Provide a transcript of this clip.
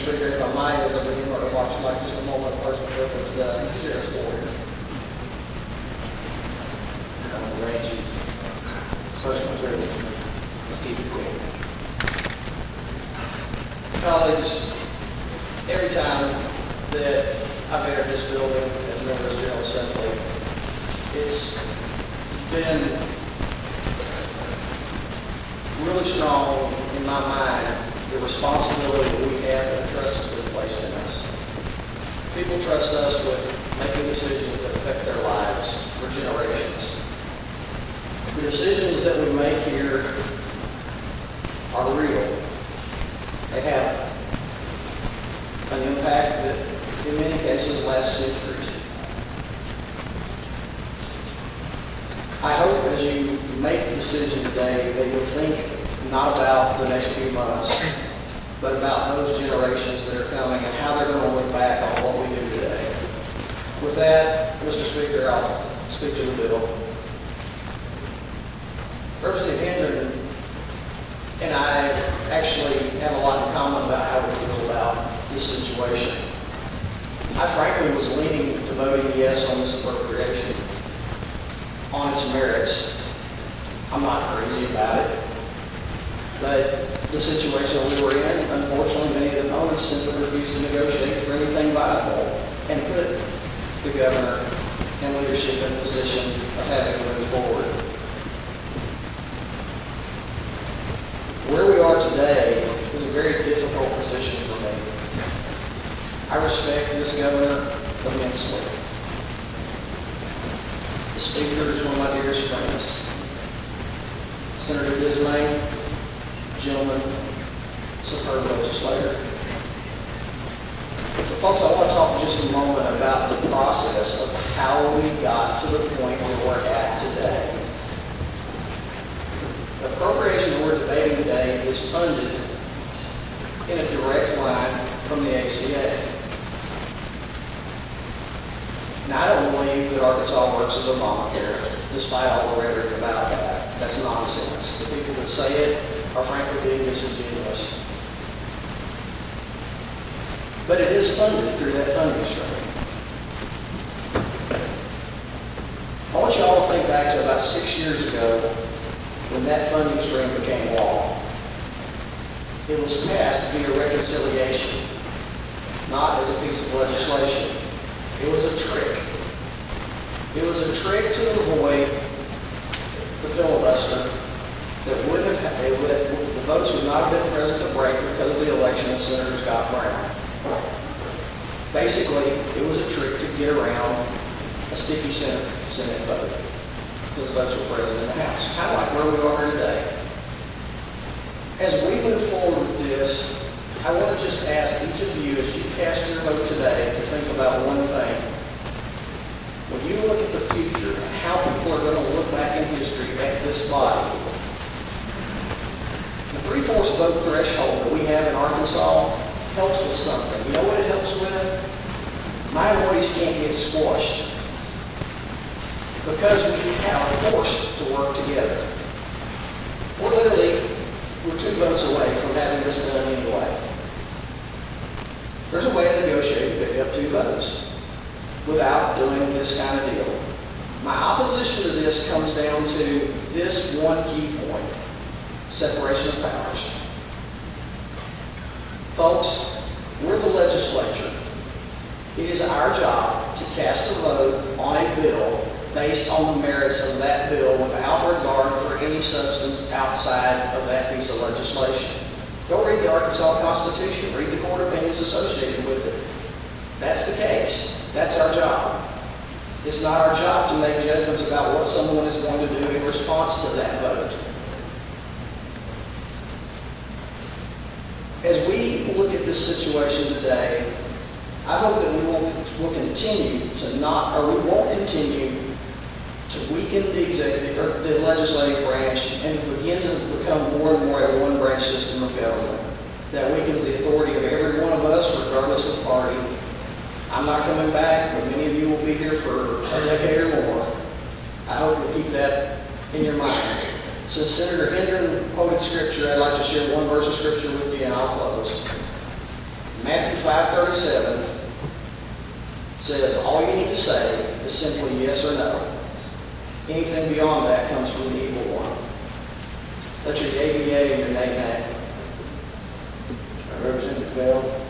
Speaker, if I might, as I begin my remarks, like just a moment, first with the sheriff's board. I'm going to arrange you. First material. Let's keep it quick. Colleagues, every time that I've entered this building as a member of the General Assembly, it's been really strong in my mind the responsibility that we have and the trust that's been placed in us. People trust us with making decisions that affect their lives for generations. The decisions that we make here are real. They have an impact that in many cases lasts centuries. I hope as you make the decision today that you'll think not about the next few months, but about those generations that are coming and how they're going to look back on what we do today. With that, Mr. Speaker, I'll speak to the bill. Representative Hendren and I actually have a lot in common about how we feel about this situation. I frankly was leaning to voting yes on this appropriation on its merits. I'm not crazy about it. But the situation we were in, unfortunately, many of the opponents simply refused to negotiate for anything viable and put the governor and leadership in a position of having to move forward. Where we are today is a very difficult position for me. I respect this governor immensely. The Speaker is one of my dearest friends. Senator Dismay, gentleman, superb legislator. But folks, I want to talk just a moment about the process of how we got to the point where we're at today. The appropriation that we're debating today is funded in a direct line from the ACA. Now, I don't believe that Arkansas works as Obamacare, despite all the rhetoric about that. That's nonsense. The people that say it are frankly being disingenuous. But it is funded through that funding stream. I want you all to think back to about 6 years ago when that funding stream became law. It was passed via reconciliation, not as a piece of legislation. It was a trick. It was a trick to avoid the filibuster that wouldn't have, the votes would not have been present to break because of the election of Senator Scott Brown. Basically, it was a trick to get around a sticky Senate vote because the votes were present in the House. Kind of like where we are today. As we move forward with this, I want to just ask each of you, as you cast your vote today, to think about one thing. When you look at the future and how people are going to look back in history at this body, the 3/4 vote threshold that we have in Arkansas helps with something. You know what it helps with? Minorities can't get squashed because we are forced to work together. We're 2 votes away from having this done anyway. There's a way to negotiate to pick up 2 votes without doing this kind of deal. My opposition to this comes down to this one key point: separation of powers. Folks, we're the legislature. It is our job to cast a vote on a bill based on the merits of that bill without regard for any substance outside of that piece of legislation. Go read the Arkansas Constitution. Read the court opinions associated with it. That's the case. That's our job. It's not our job to make judgments about what someone is going to do in response to that vote. As we look at this situation today, I hope that we won't continue to weaken the executive or the legislative branch and begin to become more and more a one-branch system of government that weakens the authority of every one of us, regardless of party. I'm not coming back, but many of you will be here for a decade or more. I hope you'll keep that in your mind. Since Senator Hendren quoted Scripture, I'd like to share one verse of Scripture with you, and I'll close. Matthew 537 says all you need to say is simply yes or no. Anything beyond that comes from the evil one. That's your ABA and your nay-nay. Representative Bell.